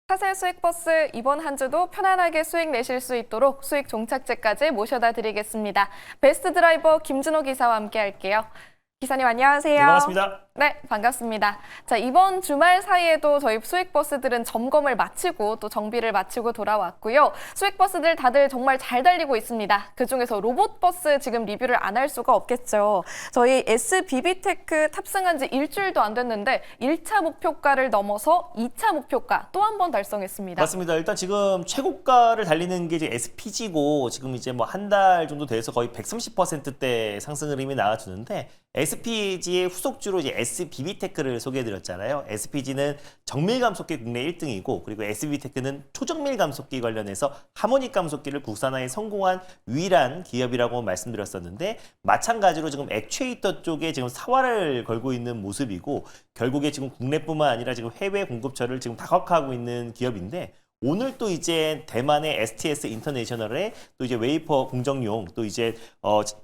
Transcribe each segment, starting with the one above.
사셀 수익버스 이번 한 주도 편안하게 수익 내실 수 있도록 수익 종착지까지 모셔다 드리겠습니다. 베스트 드라이버 김준호 기사와 함께 할게요. 기사님 안녕하세요. 네, 반갑습니다. 네, 반갑습니다. 자, 이번 주말 사이에도 저희 수익버스들은 점검을 마치고 또 정비를 마치고 돌아왔고요. 수익버스들 다들 정말 잘 달리고 있습니다. 그중에서 로봇버스 지금 리뷰를 안 할 수가 없겠죠. 저희 SBB테크 탑승한 지 일주일도 안 됐는데 1차 목표가를 넘어서 2차 목표가 또 한 번 달성했습니다. 맞습니다. 일단 지금 최고가를 달리는 게 이제 SPG고 지금 이제 뭐 한 달 정도 돼서 거의 130%대 상승 흐름이 나와주는데 SPG의 후속주로 이제 SBB테크를 소개해드렸잖아요. SPG는 정밀 감속기 국내 1등이고 그리고 SBB테크는 초정밀 감속기 관련해서 하모닉 감속기를 국산화에 성공한 유일한 기업이라고 말씀드렸었는데 마찬가지로 지금 액추에이터 쪽에 지금 사활을 걸고 있는 모습이고 결국에 지금 국내뿐만 아니라 지금 해외 공급처를 지금 다각화하고 있는 기업인데 오늘 또 이제 대만의 STS 인터내셔널에 또 이제 웨이퍼 공정용 또 이제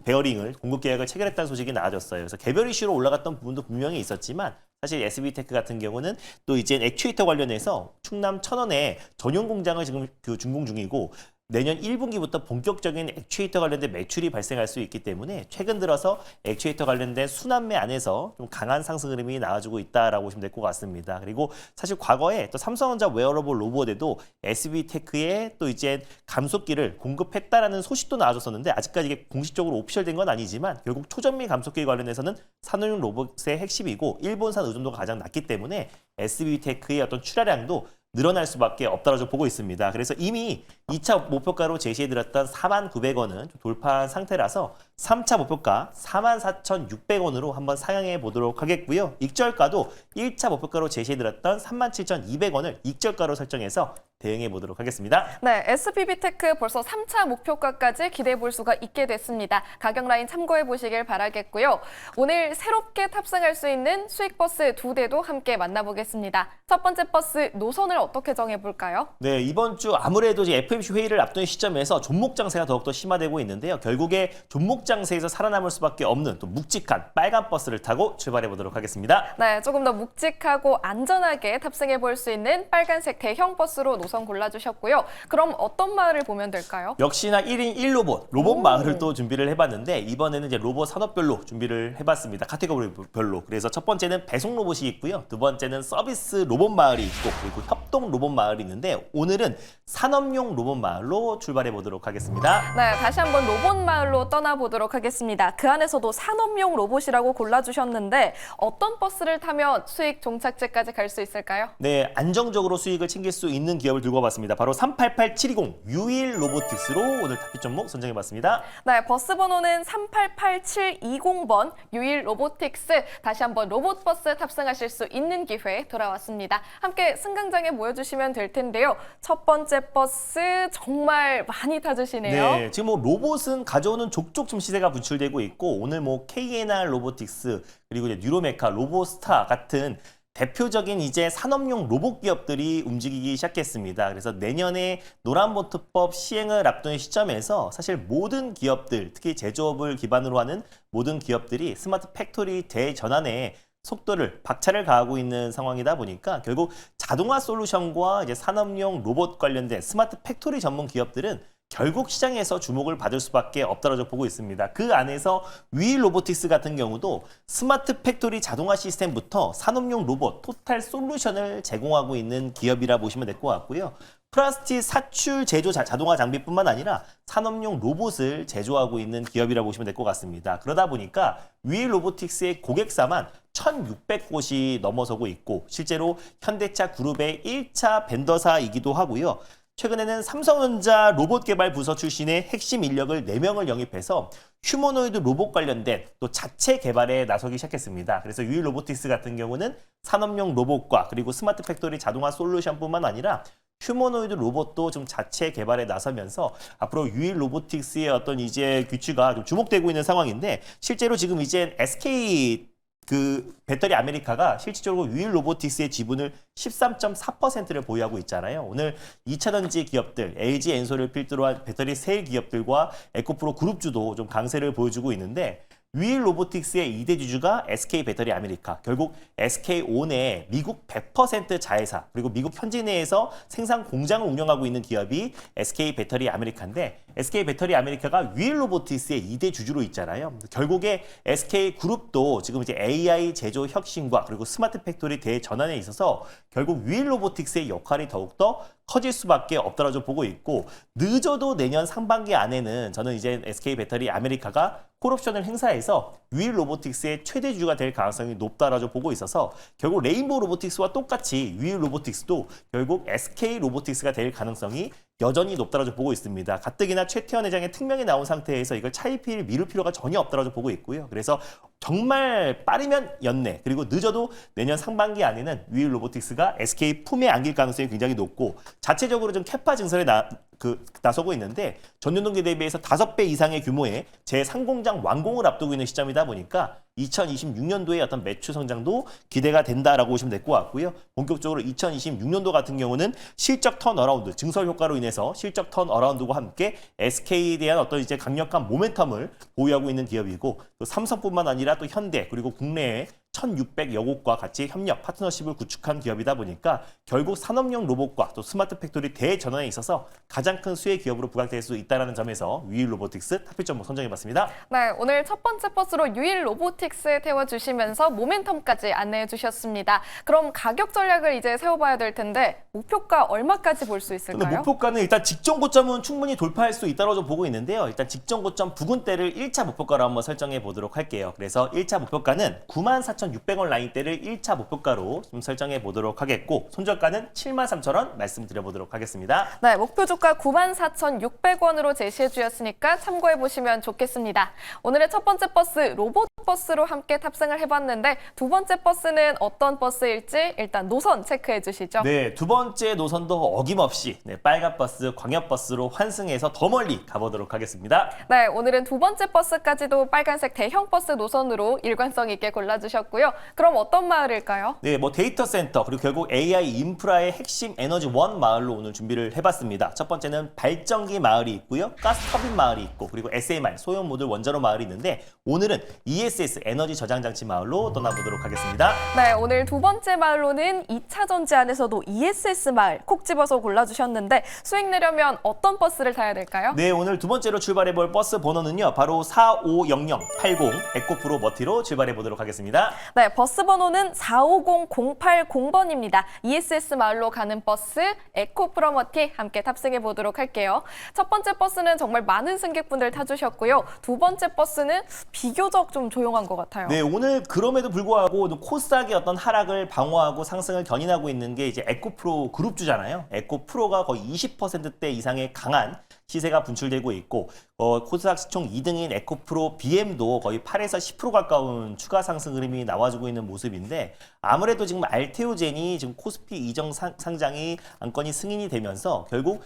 베어링을 공급 계약을 체결했다는 소식이 나와졌어요. 그래서 개별 이슈로 올라갔던 부분도 분명히 있었지만 사실 SB테크 같은 경우는 또 이제 액추에이터 관련해서 충남 천원에 전용 공장을 지금 준공 중이고 내년 1분기부터 본격적인 액추에이터 관련된 매출이 발생할 수 있기 때문에 최근 들어서 액추에이터 관련된 순환매 안에서 좀 강한 상승 흐름이 나와주고 있다라고 보시면 될 것 같습니다. 그리고 사실 과거에 또 삼성전자 웨어러블 로봇에도 SB테크에 또 이제 감속기를 공급했다라는 소식도 나와줬었는데 아직까지 이게 공식적으로 오피셜된 건 아니지만 결국 초전미 감속기 관련해서는 산업용 로봇의 핵심이고 일본산 의존도가 가장 낮기 때문에 SB테크의 어떤 출하량도 늘어날 수밖에 없다고 보고 있습니다. 그래서 이미 2차 목표가로 제시해드렸던 49,900원은 돌파한 상태라서 3차 목표가 44,600원으로 한번 상향해 보도록 하겠고요. 익절가도 1차 목표가로 제시해드렸던 37,200원을 익절가로 설정해서 대응해 보도록 하겠습니다. 네, SBB테크 벌써 3차 목표가까지 기대해 볼 수가 있게 됐습니다. 가격 라인 참고해 보시길 바라겠고요. 오늘 새롭게 탑승할 수 있는 수익버스 2대도 함께 만나보겠습니다. 첫 번째 버스 노선을 어떻게 정해볼까요? 네, 이번 주 아무래도 이제 FOMC 회의를 앞둔 시점에서 종목 장세가 더욱더 심화되고 있는데요. 결국에 종목 장세에서 살아남을 수밖에 없는 또 묵직한 빨간 버스를 타고 출발해 보도록 하겠습니다. 네, 조금 더 묵직하고 안전하게 탑승해 볼 수 있는 빨간색 대형 버스로 노선 골라주셨고요. 그럼 어떤 마을을 보면 될까요? 역시나 1인 1로봇 마을을 또 준비를 해봤는데 이번에는 이제 로봇 산업별로 준비를 해봤습니다. 카테고리별로. 그래서 첫 번째는 배송 로봇이 있고요. 두 번째는 서비스 로봇 마을이 있고 그리고 협동 로봇 마을이 있는데 오늘은 산업용 로봇 마을로 출발해 보도록 하겠습니다. 네, 다시 한번 로봇 마을로 떠나보도록 하겠습니다. 그 안에서도 산업용 로봇이라고 골라주셨는데 어떤 버스를 타면 수익 종착지까지 갈 수 있을까요? 네, 안정적으로 수익을 챙길 수 있는 기업을 들고 와봤습니다. 바로 388720 유일 로보틱스로 오늘 탑픽 종목 선정해봤습니다. 네, 버스 번호는 388720번 유일 로보틱스. 다시 한번 로봇버스 탑승하실 수 있는 기회 돌아왔습니다. 함께 승강장에 모여주시면 될 텐데요. 첫 번째 버스 정말 많이 타주시네요. 네, 지금 뭐 로봇은 가져오는 족족 지금 시세가 분출되고 있고 오늘 뭐 KNR 로보틱스 그리고 이제 뉴로메카, 로보스타 같은 대표적인 이제 산업용 로봇 기업들이 움직이기 시작했습니다. 그래서 내년에 노란보트법 시행을 앞둔 시점에서 사실 모든 기업들, 특히 제조업을 기반으로 하는 모든 기업들이 스마트 팩토리 대전환에 속도를 박차를 가하고 있는 상황이다 보니까 결국 자동화 솔루션과 이제 산업용 로봇 관련된 스마트 팩토리 전문 기업들은 결국 시장에서 주목을 받을 수밖에 없다고 보고 있습니다. 그 안에서 위 로보틱스 같은 경우도 스마트 팩토리 자동화 시스템부터 산업용 로봇 토탈 솔루션을 제공하고 있는 기업이라 보시면 될 것 같고요. 플라스틱 사출 제조 자동화 장비뿐만 아니라 산업용 로봇을 제조하고 있는 기업이라 보시면 될 것 같습니다. 그러다 보니까 위 로보틱스의 고객사만 1,600곳이 넘어서고 있고 실제로 현대차 그룹의 1차 벤더사이기도 하고요. 최근에는 삼성전자 로봇 개발 부서 출신의 핵심 인력을 4명을 영입해서 휴머노이드 로봇 관련된 또 자체 개발에 나서기 시작했습니다. 그래서 유일 로보틱스 같은 경우는 산업용 로봇과 그리고 스마트 팩토리 자동화 솔루션뿐만 아니라 휴머노이드 로봇도 좀 자체 개발에 나서면서 앞으로 유일 로보틱스의 어떤 이제 귀추가 좀 주목되고 있는 상황인데 실제로 지금 이제 SK 배터리 아메리카가 실질적으로 유일 로보틱스의 지분을 13.4%를 보유하고 있잖아요. 오늘 2차전지 기업들, LG 엔솔을 필두로 한 배터리 셀 기업들과 에코프로 그룹주도 좀 강세를 보여주고 있는데 위일 로보틱스의 2대 주주가 SK 배터리 아메리카, 결국 SK온의 미국 100% 자회사, 그리고 미국 현지 내에서 생산 공장을 운영하고 있는 기업이 SK 배터리 아메리카인데, SK 배터리 아메리카가 위일 로보틱스의 2대 주주로 있잖아요. 결국에 SK 그룹도 지금 이제 AI 제조 혁신과 그리고 스마트 팩토리 대전환에 있어서 결국 위일 로보틱스의 역할이 더욱더 커질 수밖에 없다라고 보고 있고, 늦어도 내년 상반기 안에는 저는 이제 SK 배터리 아메리카가 콜옵션을 행사해서 위일 로보틱스의 최대 주주가 될 가능성이 높다라고 보고 있어서 결국 레인보우 로보틱스와 똑같이 위일 로보틱스도 결국 SK 로보틱스가 될 가능성이 여전히 높다라고 보고 있습니다. 가뜩이나 최태원 회장의 특명이 나온 상태에서 이걸 차일피일 미룰 필요가 전혀 없다라고 보고 있고요. 그래서 정말 빠르면 연내, 그리고 늦어도 내년 상반기 안에는 위일 로보틱스가 SK 품에 안길 가능성이 굉장히 높고, 자체적으로 좀 캐파 증설에 나서고 있는데 전년동기 대비해서 5배 이상의 규모의 제3공장 완공을 앞두고 있는 시점이다 보니까 2026년도에 어떤 매출 성장도 기대가 된다라고 보시면 될 것 같고요. 본격적으로 2026년도 같은 경우는 실적 턴어라운드, 증설 효과로 인해서 실적 턴어라운드와 함께 SK에 대한 어떤 이제 강력한 모멘텀을 보유하고 있는 기업이고, 또 삼성뿐만 아니라 또 현대, 그리고 국내에 1,600여 곳과 같이 협력, 파트너십을 구축한 기업이다 보니까 결국 산업용 로봇과 또 스마트 팩토리 대전환에 있어서 가장 큰 수혜 기업으로 부각될 수 있다는 점에서 위일 로보틱스 탑픽 종목 선정해봤습니다. 네, 오늘 첫 번째 버스로 유일 로보틱스에 태워주시면서 모멘텀까지 안내해 주셨습니다. 그럼 가격 전략을 이제 세워봐야 될 텐데 목표가 얼마까지 볼 수 있을까요? 목표가는 일단 직전 고점은 충분히 돌파할 수 있다고 좀 보고 있는데요. 일단 직전 고점 부근대를 1차 목표가로 한번 설정해 보도록 할게요. 그래서 1차 목표가는 94,600원 라인대를 1차 목표가로 좀 설정해 보도록 하겠고, 손절가는 73,000원 말씀드려보도록 하겠습니다. 네, 목표 주가 94,600원으로 제시해 주셨으니까 참고해 보시면 좋겠습니다. 오늘의 첫 번째 버스 로봇 버스로 함께 탑승을 해봤는데, 두 번째 버스는 어떤 버스일지 일단 노선 체크해 주시죠. 네, 두 번째 노선도 어김없이 빨간 버스, 광역 버스로 환승해서 더 멀리 가보도록 하겠습니다. 네, 오늘은 두 번째 버스까지도 빨간색 대형 버스 노선으로 일관성 있게 골라주셨고요. 그럼 어떤 마을일까요? 네, 데이터 센터, 그리고 결국 AI 인프라의 핵심 에너지 원 마을로 오늘 준비를 해봤습니다. 첫 번째는 발전기 마을이 있고요. 가스 터빈 마을이 있고, 그리고 SMR, 소형 모듈 원자로 마을이 있는데, 오늘은 ESS 에너지 저장 장치 마을로 떠나보도록 하겠습니다. 네, 오늘 두 번째 마을로는 2차 전지 안에서도 ESS 마을 콕 집어서 골라주셨는데, 수익 내려면 어떤 버스를 타야 될까요? 네, 오늘 두 번째로 출발해볼 버스 번호는요, 바로 450080 에코프로 머티로 출발해보도록 하겠습니다. 네, 버스 번호는 450080번입니다. ESS 마을로 가는 버스 에코프로머티 함께 탑승해 보도록 할게요. 첫 번째 버스는 정말 많은 승객분들 타주셨고요. 두 번째 버스는 비교적 좀 조용한 것 같아요. 네, 오늘 그럼에도 불구하고 코스닥의 어떤 하락을 방어하고 상승을 견인하고 있는 게 이제 에코프로 그룹주잖아요. 에코프로가 거의 20%대 이상의 강한 시세가 분출되고 있고, 코스닥 시총 2등인 에코프로 BM도 거의 8에서 10% 가까운 추가 상승 흐름이 나와주고 있는 모습인데, 아무래도 지금 알테오젠이 지금 코스피 이정 상장이 안건이 승인이 되면서 결국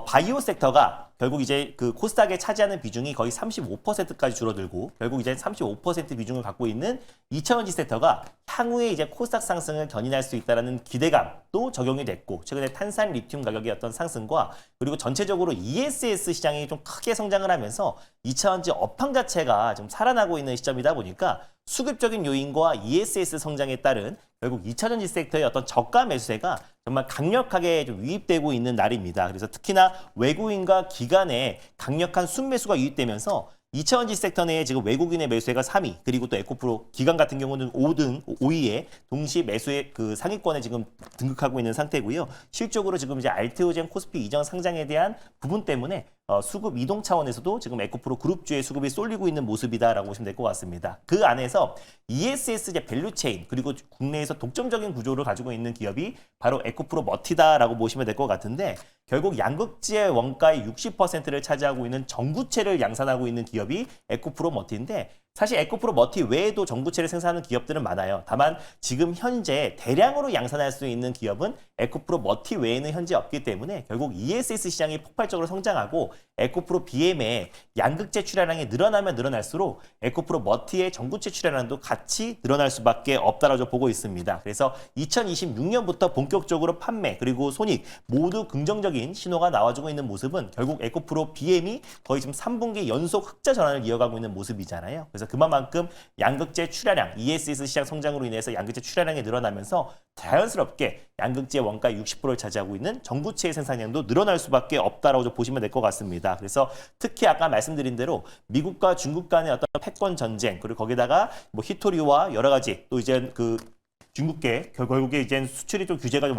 바이오 섹터가 결국 이제 그 코스닥에 차지하는 비중이 거의 35%까지 줄어들고, 결국 이제 35% 비중을 갖고 있는 2차전지 섹터가 향후에 이제 코스닥 상승을 견인할 수 있다는 기대감도 적용이 됐고, 최근에 탄산 리튬 가격의 어떤 상승과 그리고 전체적으로 ESS 시장이 좀 크게 성장을 하면서 2차전지 업황 자체가 좀 살아나고 있는 시점이다 보니까 수급적인 요인과 ESS 성장에 따른 결국 2차전지 섹터의 어떤 저가 매수세가 정말 강력하게 좀 유입되고 있는 날입니다. 그래서 특히나 외국인과 기관의 강력한 순매수가 유입되면서 2차전지 섹터 내에 지금 외국인의 매수세가 3위, 그리고 또 에코프로 기관 같은 경우는 5위에 동시 매수의 그 상위권에 지금 등극하고 있는 상태고요. 실적으로 지금 이제 알테오젠 코스피 이전 상장에 대한 부분 때문에 수급 이동 차원에서도 지금 에코프로 그룹주의 수급이 쏠리고 있는 모습이다라고 보시면 될 것 같습니다. 그 안에서 ESS 이제 밸류체인, 그리고 국내에서 독점적인 구조를 가지고 있는 기업이 바로 에코프로 머티다라고 보시면 될 것 같은데, 결국 양극재의 원가의 60%를 차지하고 있는 전구체를 양산하고 있는 기업이 에코프로 머티인데, 사실 에코프로 머티 외에도 전구체를 생산하는 기업들은 많아요. 다만 지금 현재 대량으로 양산할 수 있는 기업은 에코프로 머티 외에는 현재 없기 때문에 결국 ESS 시장이 폭발적으로 성장하고 에코프로 BM의 양극재 출하량이 늘어나면 늘어날수록 에코프로 머티의 전구체 출하량도 같이 늘어날 수밖에 없다라고 보고 있습니다. 그래서 2026년부터 본격적으로 판매 그리고 손익 모두 긍정적인 신호가 나와주고 있는 모습은 결국 에코프로 BM이 거의 지금 3분기 연속 흑자 전환을 이어가고 있는 모습이잖아요. 그래서 그만큼 양극재 출하량, ESS 시장 성장으로 인해서 양극재 출하량이 늘어나면서 자연스럽게 양극재 원가 60%를 차지하고 있는 전구체의 생산량도 늘어날 수밖에 없다라고 좀 보시면 될 것 같습니다. 그래서 특히 아까 말씀드린 대로 미국과 중국 간의 어떤 패권 전쟁, 그리고 거기다가 뭐 히토리와 여러 가지 또 이제 그 중국계 결국에 이제 수출이 좀 규제가 좀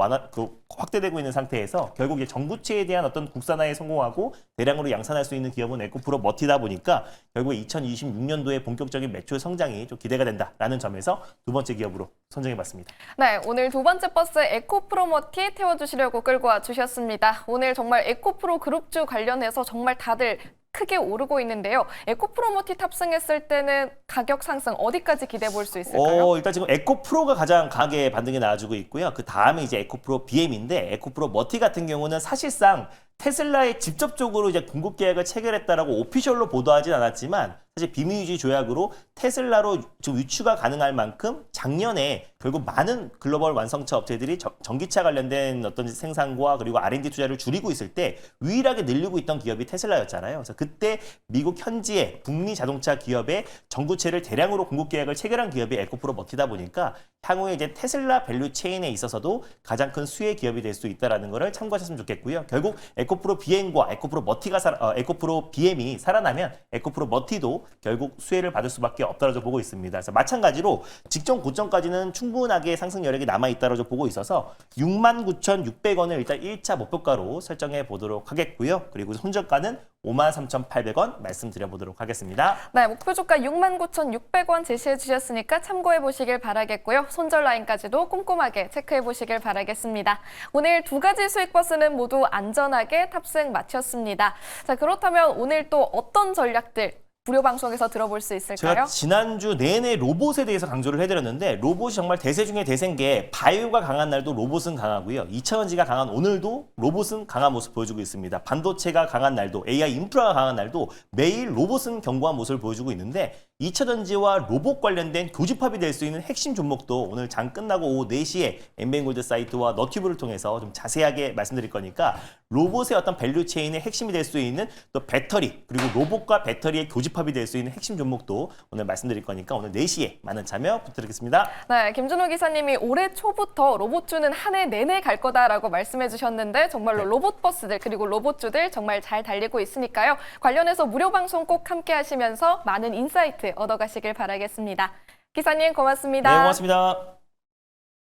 확대되고 있는 상태에서 결국 이제 전구체에 대한 어떤 국산화에 성공하고 대량으로 양산할 수 있는 기업은 에코프로 머티다 보니까 결국 2026년도에 본격적인 매출 성장이 좀 기대가 된다라는 점에서 두 번째 기업으로 선정해봤습니다. 네, 오늘 두 번째 버스 에코프로머티 태워주시려고 끌고 와주셨습니다. 오늘 정말 에코프로 그룹주 관련해서 정말 다들 크게 오르고 있는데요. 에코프로머티 탑승했을 때는 가격 상승 어디까지 기대해 볼 수 있을까요? 일단 지금 에코프로가 가장 강하게 반등이 나와주고 있고요. 그 다음에 이제 에코프로 BM인데 에코프로 머티 같은 경우는 사실상 테슬라에 직접적으로 이제 공급 계약을 체결했다라고 오피셜로 보도하진 않았지만 사실 비밀유지 조약으로 테슬라로 좀 유추가 가능할 만큼 작년에 결국 많은 글로벌 완성차 업체들이 전기차 관련된 어떤 생산과 그리고 R&D 투자를 줄이고 있을 때 유일하게 늘리고 있던 기업이 테슬라였잖아요. 그래서 그때 미국 현지의 북미 자동차 기업의 전구체를 대량으로 공급 계약을 체결한 기업이 에코프로 머티다 보니까 향후에 이제 테슬라 밸류 체인에 있어서도 가장 큰 수혜 기업이 될 수 있다라는 것을 참고하셨으면 좋겠고요. 결국 에코프로 BM과 에코프로 BM이 살아나면 에코프로 머티도 결국 수혜를 받을 수밖에 없다고 보고 있습니다. 그래서 마찬가지로 직전 고점까지는 충분하게 상승 여력이 남아있다고 보고 있어서 69,600원을 일단 1차 목표가로 설정해 보도록 하겠고요. 그리고 손절가는 53,800원 말씀드려보도록 하겠습니다. 네, 목표 주가 69,600원 제시해 주셨으니까 참고해 보시길 바라겠고요. 손절 라인까지도 꼼꼼하게 체크해 보시길 바라겠습니다. 오늘 두 가지 수익 버스는 모두 안전하게 탑승 마쳤습니다. 자, 그렇다면 오늘 또 어떤 전략들 무료 방송에서 들어볼 수 있을까요? 제가 지난주 내내 로봇에 대해서 강조를 해드렸는데 로봇이 정말 대세 중에 대세인 게 바이오가 강한 날도 로봇은 강하고요. 2차전지가 강한 오늘도 로봇은 강한 모습 보여주고 있습니다. 반도체가 강한 날도 AI 인프라가 강한 날도 매일 로봇은 견고한 모습을 보여주고 있는데 2차전지와 로봇 관련된 교집합이 될 수 있는 핵심 종목도 오늘 장 끝나고 오후 4시에 엠뱅골드 사이트와 너튜브를 통해서 좀 자세하게 말씀드릴 거니까 로봇의 어떤 밸류 체인의 핵심이 될 수 있는 또 배터리 그리고 로봇과 배터리의 교집합이 될 수 있는 핵심 종목도 오늘 말씀드릴 거니까 오늘 4시에 많은 참여 부탁드리겠습니다. 네, 김준호 기사님이 올해 초부터 로봇주는 한 해 내내 갈 거다라고 말씀해 주셨는데 정말로 로봇 버스들 그리고 로봇주들 정말 잘 달리고 있으니까요. 관련해서 무료 방송 꼭 함께 하시면서 많은 인사이트 얻어가시길 바라겠습니다. 기사님 고맙습니다. 네, 고맙습니다.